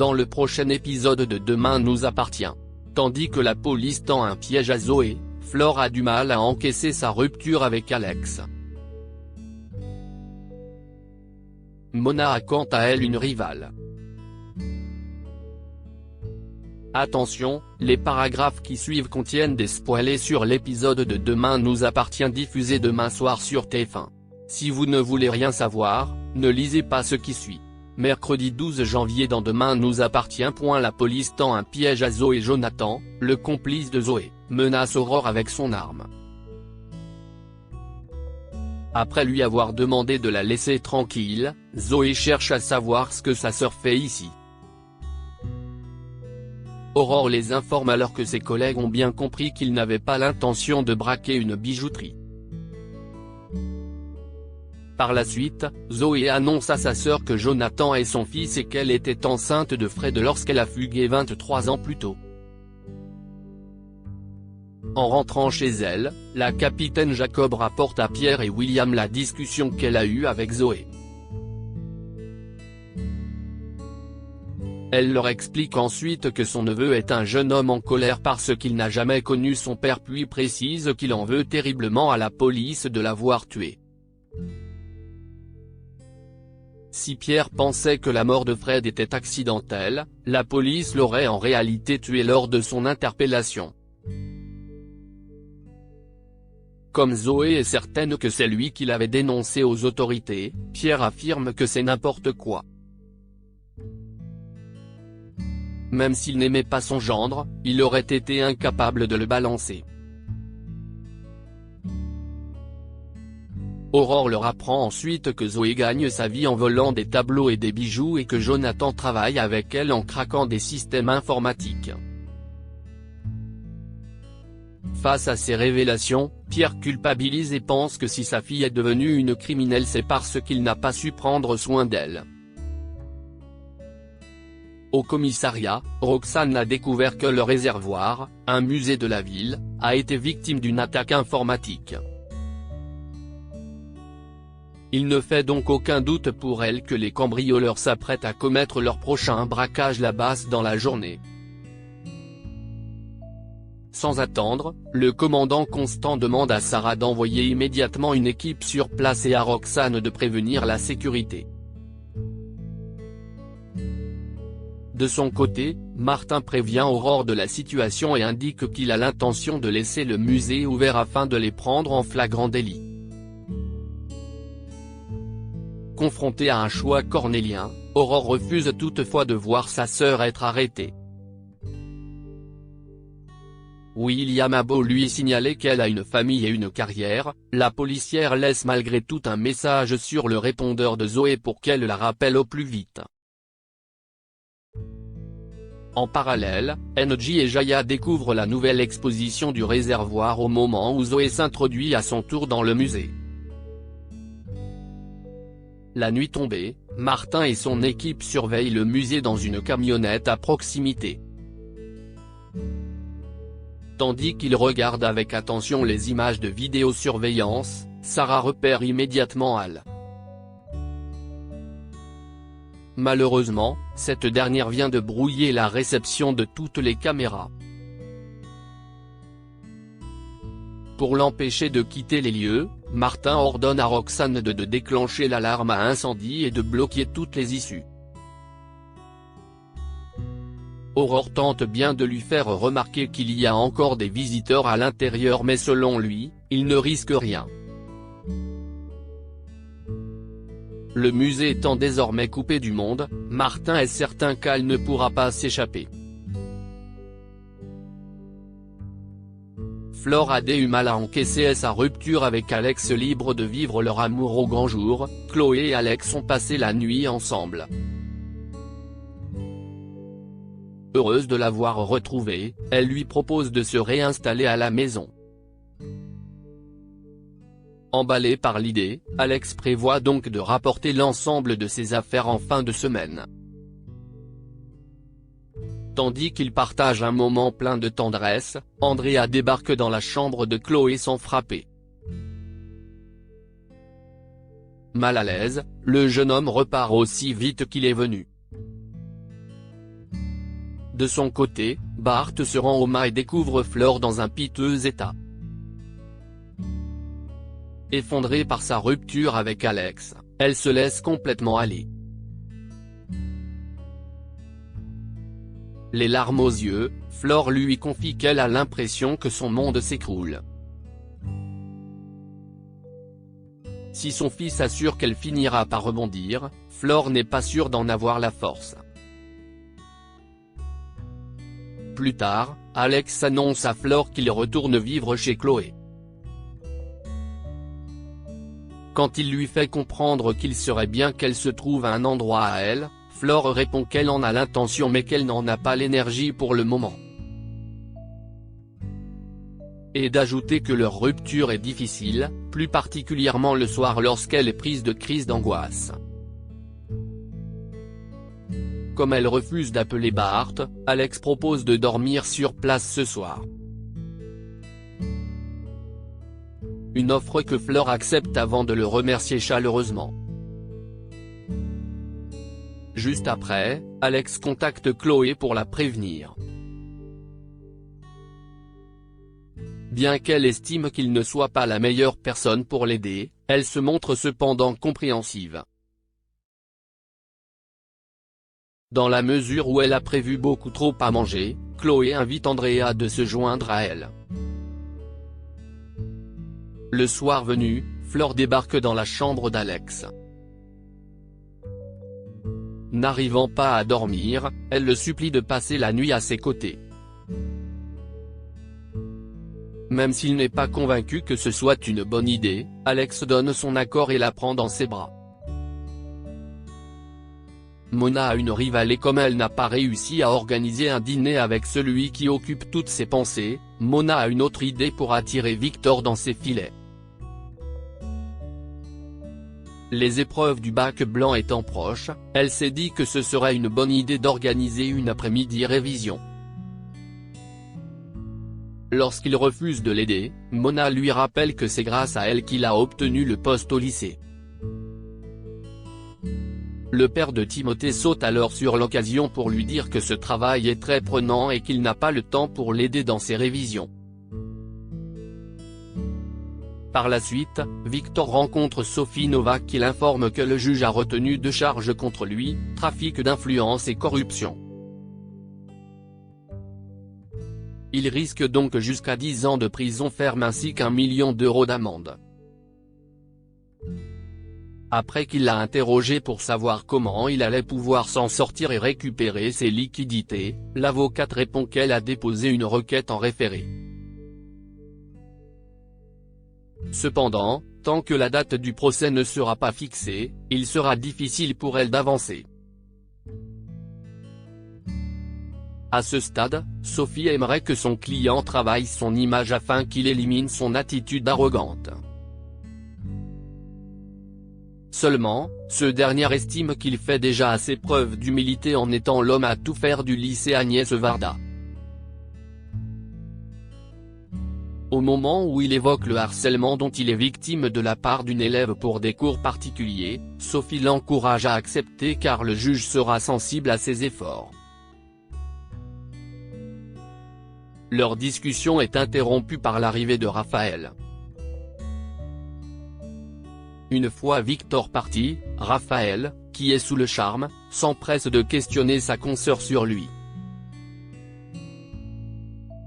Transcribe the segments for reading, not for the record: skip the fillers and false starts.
dans le prochain épisode de Demain nous appartient. Tandis que la police tend un piège à Zoé, Flore a du mal à encaisser sa rupture avec Alex. Mona a quant à elle une rivale. Attention, les paragraphes qui suivent contiennent des spoilers sur l'épisode de Demain nous appartient diffusé demain soir sur TF1. Si vous ne voulez rien savoir, ne lisez pas ce qui suit. Mercredi 12 janvier dans Demain nous appartient. La police tend un piège à Zoé. Jonathan, le complice de Zoé, menace Aurore avec son arme. Après lui avoir demandé de la laisser tranquille, Zoé cherche à savoir ce que sa sœur fait ici. Aurore les informe alors que ses collègues ont bien compris qu'il n'avait pas l'intention de braquer une bijouterie. Par la suite, Zoé annonce à sa sœur que Jonathan est son fils et qu'elle était enceinte de Fred lorsqu'elle a fugué 23 ans plus tôt. En rentrant chez elle, la capitaine Jacob rapporte à Pierre et William la discussion qu'elle a eue avec Zoé. Elle leur explique ensuite que son neveu est un jeune homme en colère parce qu'il n'a jamais connu son père puis précise qu'il en veut terriblement à la police de l'avoir tué. Si Pierre pensait que la mort de Fred était accidentelle, la police l'aurait en réalité tué lors de son interpellation. Comme Zoé est certaine que c'est lui qui l'avait dénoncé aux autorités, Pierre affirme que c'est n'importe quoi. Même s'il n'aimait pas son gendre, il aurait été incapable de le balancer. Aurore leur apprend ensuite que Zoé gagne sa vie en volant des tableaux et des bijoux et que Jonathan travaille avec elle en craquant des systèmes informatiques. Face à ces révélations, Pierre culpabilise et pense que si sa fille est devenue une criminelle c'est parce qu'il n'a pas su prendre soin d'elle. Au commissariat, Roxane a découvert que le réservoir, un musée de la ville, a été victime d'une attaque informatique. Il ne fait donc aucun doute pour elle que les cambrioleurs s'apprêtent à commettre leur prochain braquage là-bas dans la journée. Sans attendre, le commandant Constant demande à Sarah d'envoyer immédiatement une équipe sur place et à Roxane de prévenir la sécurité. De son côté, Martin prévient Aurore de la situation et indique qu'il a l'intention de laisser le musée ouvert afin de les prendre en flagrant délit. Confrontée à un choix cornélien, Aurore refuse toutefois de voir sa sœur être arrêtée. William a beau lui signaler qu'elle a une famille et une carrière, la policière laisse malgré tout un message sur le répondeur de Zoé pour qu'elle la rappelle au plus vite. En parallèle, NJ et Jaya découvrent la nouvelle exposition du réservoir au moment où Zoé s'introduit à son tour dans le musée. La nuit tombée, Martin et son équipe surveillent le musée dans une camionnette à proximité. Tandis qu'ils regardent avec attention les images de vidéosurveillance, Sarah repère immédiatement Al. Malheureusement, cette dernière vient de brouiller la réception de toutes les caméras. Pour l'empêcher de quitter les lieux, Martin ordonne à Roxane de déclencher l'alarme à incendie et de bloquer toutes les issues. Aurore tente bien de lui faire remarquer qu'il y a encore des visiteurs à l'intérieur mais selon lui, il ne risque rien. Le musée étant désormais coupé du monde, Martin est certain qu'elle ne pourra pas s'échapper. Flore a eu mal à encaisser sa rupture avec Alex. Libre de vivre leur amour au grand jour, Chloé et Alex ont passé la nuit ensemble. Heureuse de l'avoir retrouvé, elle lui propose de se réinstaller à la maison. Emballé par l'idée, Alex prévoit donc de rapporter l'ensemble de ses affaires en fin de semaine. Tandis qu'ils partagent un moment plein de tendresse, Andrea débarque dans la chambre de Chloé sans frapper. Mal à l'aise, le jeune homme repart aussi vite qu'il est venu. De son côté, Bart se rend au MA et découvre Flore dans un piteux état. Effondrée par sa rupture avec Alex, elle se laisse complètement aller. Les larmes aux yeux, Flore lui confie qu'elle a l'impression que son monde s'écroule. Si son fils assure qu'elle finira par rebondir, Flore n'est pas sûre d'en avoir la force. Plus tard, Alex annonce à Flore qu'il retourne vivre chez Chloé. Quand il lui fait comprendre qu'il serait bien qu'elle se trouve à un endroit à elle, Flore répond qu'elle en a l'intention mais qu'elle n'en a pas l'énergie pour le moment. Et d'ajouter que leur rupture est difficile, plus particulièrement le soir lorsqu'elle est prise de crise d'angoisse. Comme elle refuse d'appeler Bart, Alex propose de dormir sur place ce soir. Une offre que Flore accepte avant de le remercier chaleureusement. Juste après, Alex contacte Chloé pour la prévenir. Bien qu'elle estime qu'il ne soit pas la meilleure personne pour l'aider, elle se montre cependant compréhensive. Dans la mesure où elle a prévu beaucoup trop à manger, Chloé invite Andrea de se joindre à elle. Le soir venu, Flore débarque dans la chambre d'Alex. N'arrivant pas à dormir, elle le supplie de passer la nuit à ses côtés. Même s'il n'est pas convaincu que ce soit une bonne idée, Alex donne son accord et la prend dans ses bras. Mona a une rivale et comme elle n'a pas réussi à organiser un dîner avec celui qui occupe toutes ses pensées, Mona a une autre idée pour attirer Victor dans ses filets. Les épreuves du bac blanc étant proches, elle s'est dit que ce serait une bonne idée d'organiser une après-midi révision. Lorsqu'il refuse de l'aider, Mona lui rappelle que c'est grâce à elle qu'il a obtenu le poste au lycée. Le père de Timothée saute alors sur l'occasion pour lui dire que ce travail est très prenant et qu'il n'a pas le temps pour l'aider dans ses révisions. Par la suite, Victor rencontre Sophie Novak qui l'informe que le juge a retenu 2 charges contre lui, trafic d'influence et corruption. Il risque donc jusqu'à 10 ans de prison ferme ainsi qu'1 million d'euros d'amende. Après qu'il l'a interrogé pour savoir comment il allait pouvoir s'en sortir et récupérer ses liquidités, l'avocate répond qu'elle a déposé une requête en référé. Cependant, tant que la date du procès ne sera pas fixée, il sera difficile pour elle d'avancer. À ce stade, Sophie aimerait que son client travaille son image afin qu'il élimine son attitude arrogante. Seulement, ce dernier estime qu'il fait déjà assez preuve d'humilité en étant l'homme à tout faire du lycée Agnès Varda. Au moment où il évoque le harcèlement dont il est victime de la part d'une élève pour des cours particuliers, Sophie l'encourage à accepter car le juge sera sensible à ses efforts. Leur discussion est interrompue par l'arrivée de Raphaël. Une fois Victor parti, Raphaël, qui est sous le charme, s'empresse de questionner sa consoeur sur lui.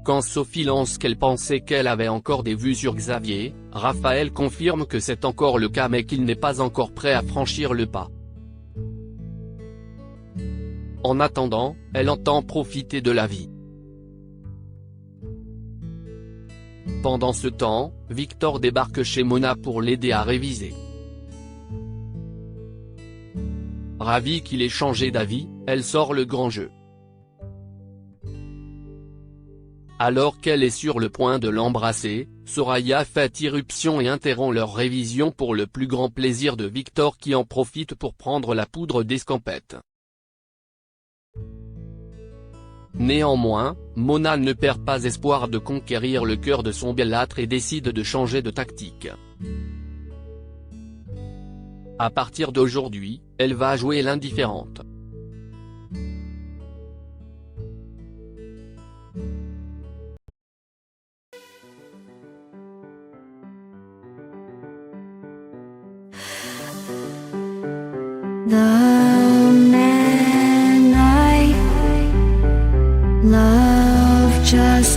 Quand Sophie lance qu'elle pensait qu'elle avait encore des vues sur Xavier, Raphaël confirme que c'est encore le cas mais qu'il n'est pas encore prêt à franchir le pas. En attendant, elle entend profiter de la vie. Pendant ce temps, Victor débarque chez Mona pour l'aider à réviser. Ravie qu'il ait changé d'avis, elle sort le grand jeu. Alors qu'elle est sur le point de l'embrasser, Soraya fait irruption et interrompt leur révision pour le plus grand plaisir de Victor qui en profite pour prendre la poudre d'escampette. Néanmoins, Mona ne perd pas espoir de conquérir le cœur de son bellâtre et décide de changer de tactique. À partir d'aujourd'hui, elle va jouer l'indifférente. The man I love just